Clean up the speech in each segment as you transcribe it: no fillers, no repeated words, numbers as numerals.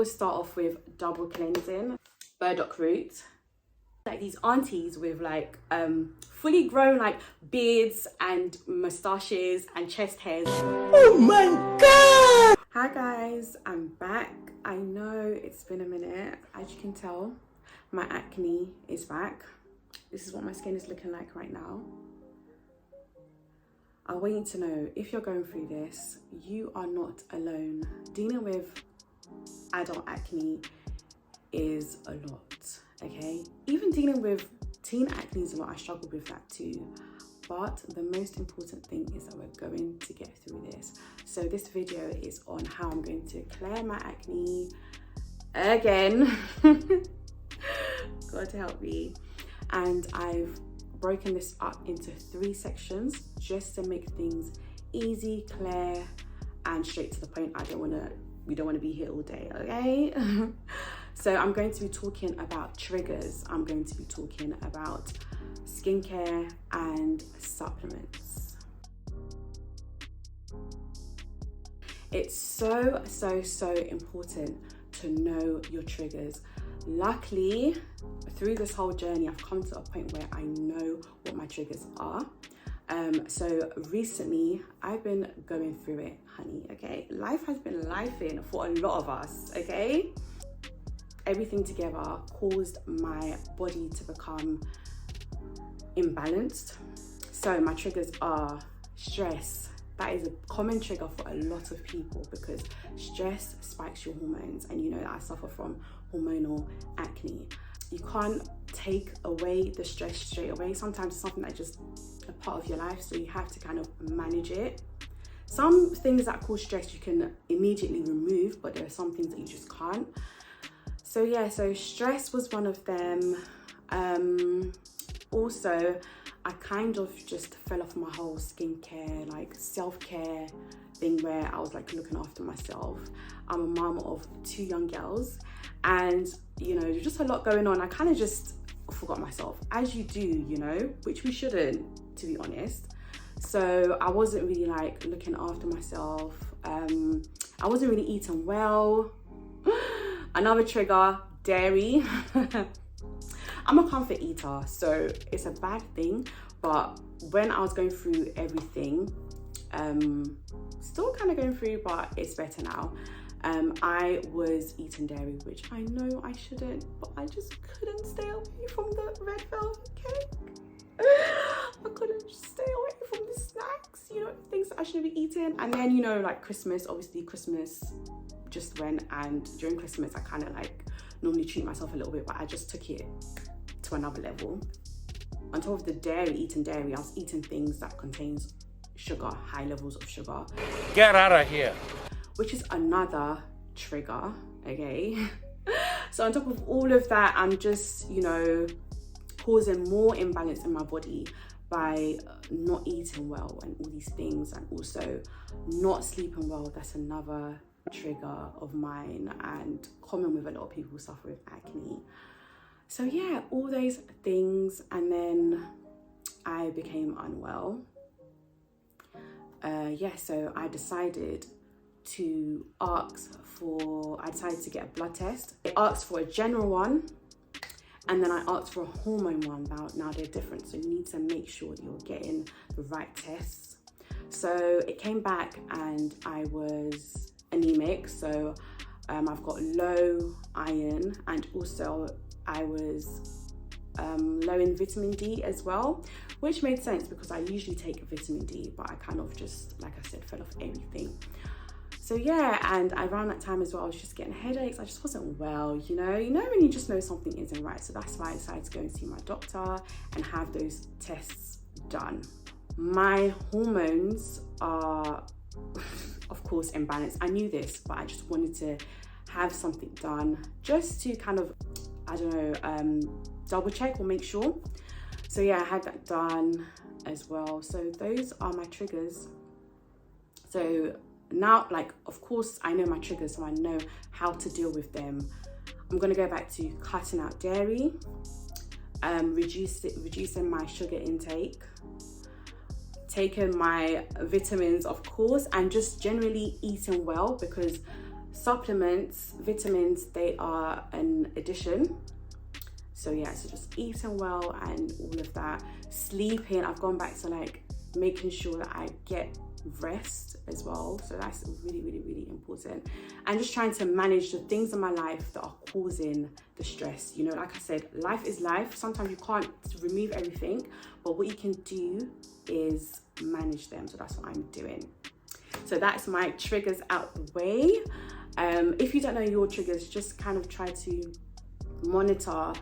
We'll start off with double cleansing. Burdock root. Like these aunties with like fully grown like beards and moustaches and chest hairs. Oh my god! Hi guys, I'm back. I know it's been a minute. As you can tell, my acne is back. This is what my skin is looking like right now. I want you to know, if you're going through this, you are not alone. Dealing with adult acne is a lot, okay? Even dealing with teen acne is a lot. I struggle with that too. But the most important thing is that we're going to get through this. So this video is on how I'm going to clear my acne again. God help me. And I've broken this up into 3 sections just to make things easy, clear, and straight to the point. We don't want to be here all day, okay? So I'm going to be talking about triggers. I'm going to be talking about skincare and supplements. It's so important to know your triggers. Luckily, through this whole journey, I've come to a point where I know what my triggers are. So recently, I've been going through it, honey, okay? Life has been lifing for a lot of us, okay? Everything together caused my body to become imbalanced. So my triggers are stress. That is a common trigger for a lot of people because stress spikes your hormones, and you know that I suffer from hormonal acne. You can't take away the stress straight away. Sometimes it's something that's just a part of your life, so you have to kind of manage it. Some things that cause stress you can immediately remove, but there are some things that you just can't. So yeah, so stress was one of them. Also, I kind of just fell off my whole skincare, like self-care thing where I was like looking after myself. I'm a mom of 2 young girls, and you know, there's just a lot going on. I kind of just forgot myself, as you do, you know, which we shouldn't, to be honest. So I wasn't really like looking after myself. I wasn't really eating well. Another trigger, dairy. I'm a comfort eater, so it's a bad thing. But when I was going through everything, still kind of going through, but it's better now. I was eating dairy, which I know I shouldn't, but I just couldn't stay away from the red velvet cake. I couldn't just stay away from the snacks, you know, things that I shouldn't be eating. And then, you know, like Christmas, obviously Christmas just went, and during Christmas I kind of like normally treat myself a little bit, but I just took it to another level. On top of the dairy, eating dairy, I was eating things that contains sugar, high levels of sugar. Get out of here. Which is another trigger, okay? So on top of all of that, I'm just, you know, causing more imbalance in my body by not eating well and all these things, and also not sleeping well. That's another trigger of mine and common with a lot of people who suffer with acne. So yeah, all those things, and then I became unwell. So I decided to get a blood test. I asked for a general one, and then I asked for a hormone one. Now they're different, so you need to make sure that you're getting the right tests. So it came back and I was anemic, so I've got low iron, and also I was low in vitamin D as well, which made sense because I usually take vitamin D, but I kind of just, like I said, fell off everything. So yeah, and around that time as well, I was just getting headaches. I just wasn't well, you know when you just know something isn't right. So that's why I decided to go and see my doctor and have those tests done. My hormones are, of course, imbalanced. I knew this, but I just wanted to have something done just to kind of, I don't know, double check or make sure. So yeah, I had that done as well. So those are my triggers. So now, like, of course, I know my triggers, so I know how to deal with them. I'm gonna go back to cutting out dairy, reducing my sugar intake, taking my vitamins, of course, and just generally eating well, because Supplements, vitamins, they are an addition. So yeah, so just eating well and all of that. Sleeping, I've gone back to like making sure that I get rest as well. So that's really, really, really important. And just trying to manage the things in my life that are causing the stress. You know, like I said, life is life. Sometimes you can't remove everything, but what you can do is manage them. So that's what I'm doing. So that's my triggers out the way. If you don't know your triggers, just kind of try to monitor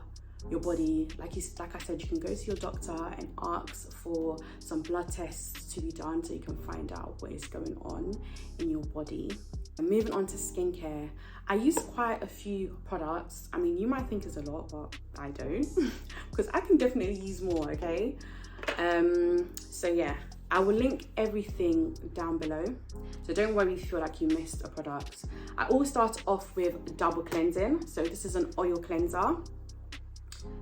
your body. Like I said, you can go to your doctor and ask for some blood tests to be done so you can find out what is going on in your body. And moving on to skincare, I use quite a few products. I mean, you might think it's a lot, but I don't, because I can definitely use more, okay? So yeah, I will link everything down below. So don't worry if you feel like you missed a product. I always start off with double cleansing. So this is an oil cleanser.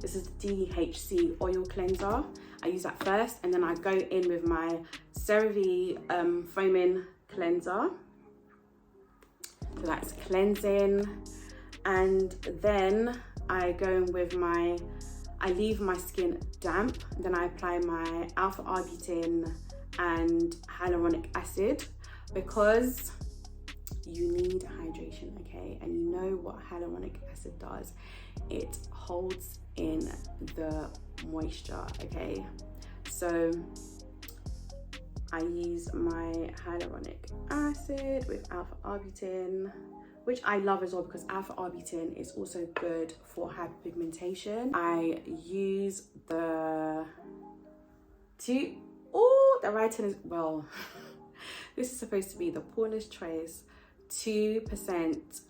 This is the DHC oil cleanser. I use that first, and then I go in with my CeraVe foaming cleanser. So that's cleansing. And then I go in with I leave my skin damp. Then I apply my alpha arbutin and hyaluronic acid, because you need hydration, okay? And you know what hyaluronic acid does? It holds in the moisture, okay? So I use my hyaluronic acid with alpha arbutin, which I love as well, because alpha arbutin is also good for hyperpigmentation. I use the writing is, well, this is supposed to be the Paula's Choice 2%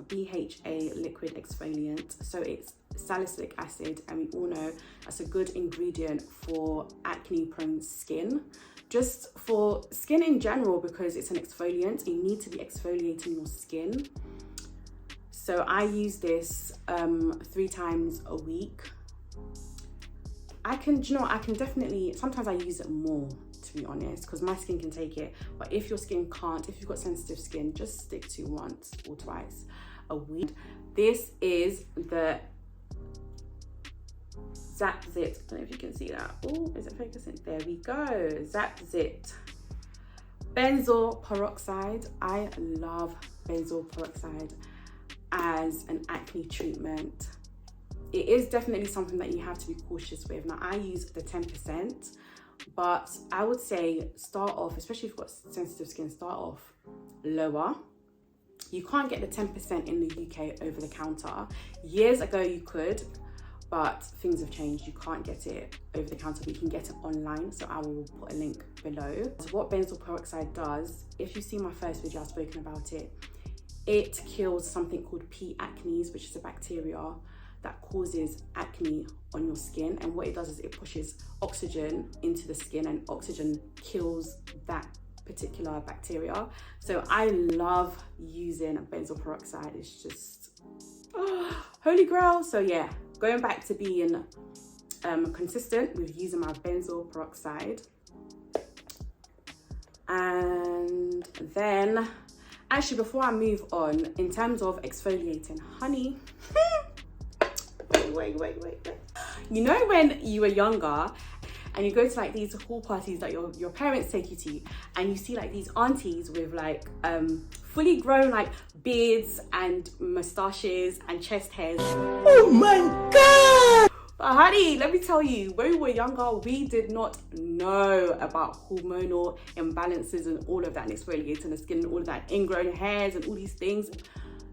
BHA liquid exfoliant. So it's salicylic acid, and we all know that's a good ingredient for acne prone skin, just for skin in general, because it's an exfoliant. You need to be exfoliating your skin. So I use this 3 times a week. I can definitely, sometimes I use it more, to be honest, because my skin can take it. But if your skin can't, if you've got sensitive skin, just stick to once or twice a week. This is the Zap Zit. I don't know if you can see that. Oh, is it focusing? There we go. Zap Zit Benzoyl Peroxide. I love benzoyl peroxide as an acne treatment. It is definitely something that you have to be cautious with. Now, I use the 10%, but I would say start off, especially if you've got sensitive skin, start off lower. You can't get the 10% in the UK over the counter. Years ago you could, but things have changed. You can't get it over the counter, but you can get it online. So I will put a link below. So what benzoyl peroxide does, if you see my first video, I've spoken about it. It kills something called P. acnes, which is a bacteria that causes acne on your skin. And what it does is it pushes oxygen into the skin, and oxygen kills that particular bacteria. So I love using benzoyl peroxide. It's just holy grail. So yeah, going back to being consistent with using my benzoyl peroxide. And then, actually, before I move on, in terms of exfoliating, honey, wait. You know when you were younger and you go to like these hall parties that your parents take you to, and you see like these aunties with like fully grown like beards and moustaches and chest hairs. Oh my God! But honey, let me tell you, when we were younger, we did not know about hormonal imbalances and all of that, and exfoliating the skin and all of that, ingrown hairs and all these things.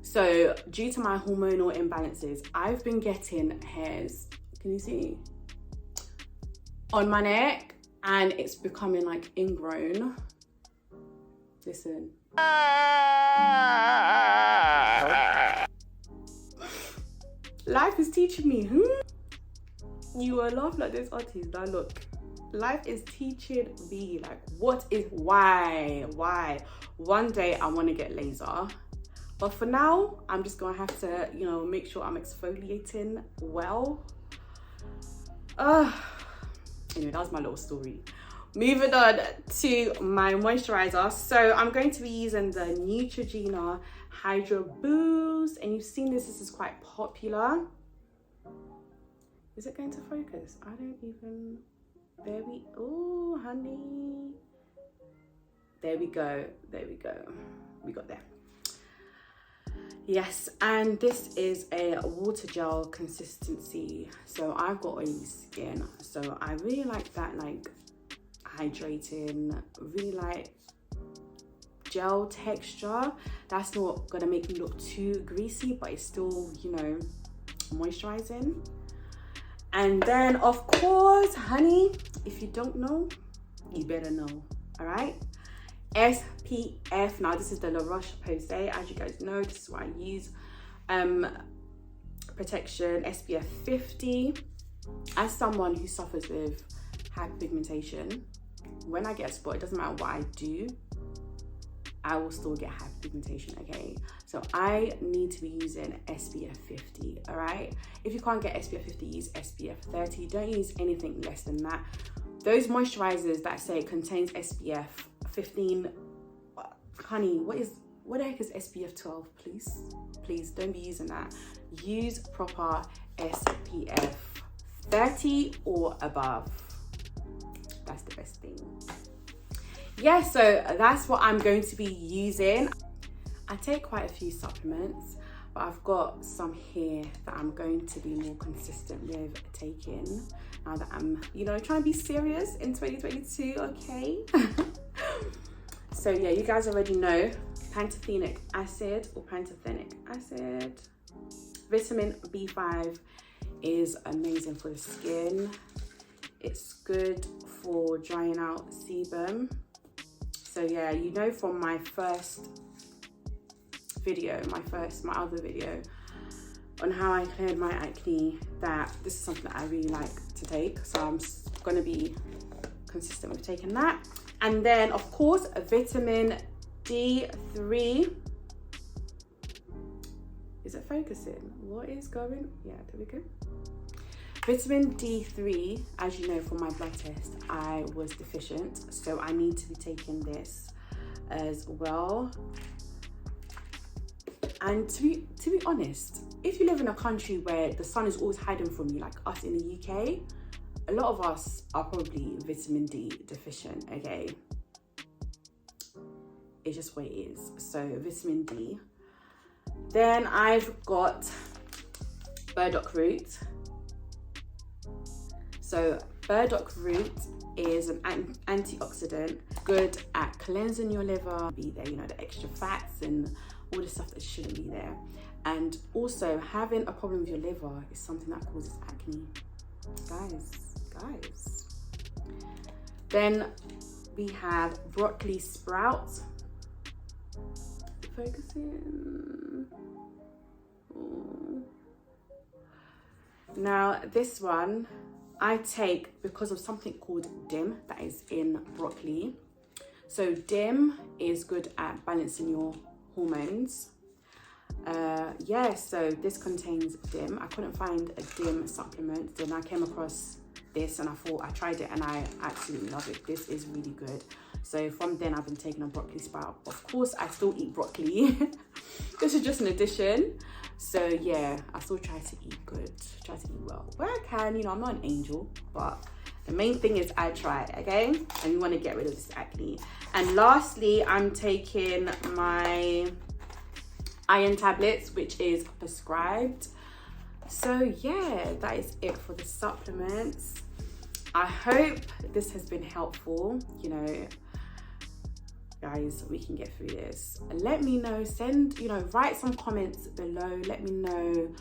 So due to my hormonal imbalances, I've been getting hairs, can you see, on my neck, and it's becoming like ingrown. Listen. Life is teaching me. You will laugh like this, auntie. Now look, life is teaching me like why. One day I want to get laser, but for now I'm just gonna have to, you know, make sure I'm exfoliating well. Anyway, that was my little story. moving on to my moisturizer. So I'm going to be using the Neutrogena Hydro Boost, and you've seen this is quite popular. Is it going to focus? I don't even, oh honey. There we go, we got there. Yes, and this is a water gel consistency. So I've got oily skin, so I really like that, like hydrating, really like gel texture. That's not gonna make me look too greasy, but it's still, you know, moisturizing. And then of course, honey, if you don't know, you better know. All right, SPF. Now this is the La Roche-Posay. As you guys know, this is what I use. Protection SPF 50. As someone who suffers with hyperpigmentation, when I get a spot, it doesn't matter what I do, I will still get hyperpigmentation, okay? So I need to be using SPF 50, all right? If you can't get SPF 50, use SPF 30. Don't use anything less than that. Those moisturizers that say it contains SPF 15, honey, what the heck is SPF 12, please don't be using that. Use proper SPF 30 or above. That's the best thing. Yeah, so that's what I'm going to be using. I take quite a few supplements, but I've got some here that I'm going to be more consistent with taking now that I'm, you know, trying to be serious in 2022, okay? So yeah, you guys already know pantothenic acid or pantothenic acid. Vitamin B5 is amazing for the skin. It's good for drying out sebum. So yeah, you know from my first video, my other video on how I cleared my acne, that this is something that I really like to take. So I'm gonna be consistent with taking that. And then of course, vitamin D3. Is it focusing? What is going? Yeah, there we go. Vitamin D3, as you know from my blood test, I was deficient, so I need to be taking this as well. And to be honest, if you live in a country where the sun is always hiding from you, like us in the UK, a lot of us are probably vitamin D deficient, okay? It's just what it is. So vitamin D. Then I've got burdock root. So burdock root is an antioxidant, good at cleansing your liver, be there, you know, the extra fats and all the stuff that shouldn't be there. And also having a problem with your liver is something that causes acne. Guys. Then we have broccoli sprouts. Focusing. Ooh. Now this one I take because of something called DIM that is in broccoli. So DIM is good at balancing your hormones. Yeah, so this contains DIM. I couldn't find a DIM supplement. Then I came across this and I thought, I tried it and I absolutely love it. This is really good. So from then I've been taking a broccoli sprout. Of course, I still eat broccoli. This is just an addition. So yeah, I still try to eat good, try to eat well where I can. You know, I'm not an angel, but the main thing is I try, okay? And we want to get rid of this acne. And lastly, I'm taking my iron tablets, which is prescribed. So yeah, that is it for the supplements. I hope this has been helpful. You know, guys, we can get through this. Let me know, write some comments below. Let me know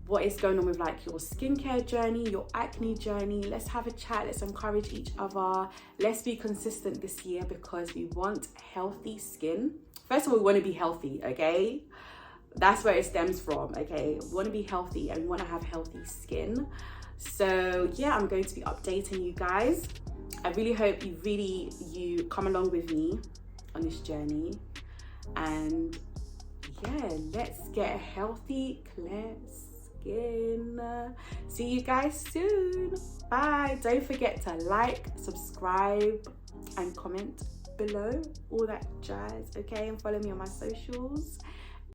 what is going on with like your skincare journey, your acne journey. Let's have a chat. Let's encourage each other. Let's be consistent this year because we want healthy skin. First of all, we want to be healthy, okay? That's where it stems from, okay? We want to be healthy and we want to have healthy skin. So yeah, I'm going to be updating you guys. I really hope you come along with me on this journey. And yeah, let's get a healthy, clear skin. See you guys soon. Bye. Don't forget to like, subscribe and comment below, all that jazz, okay? And follow me on my socials.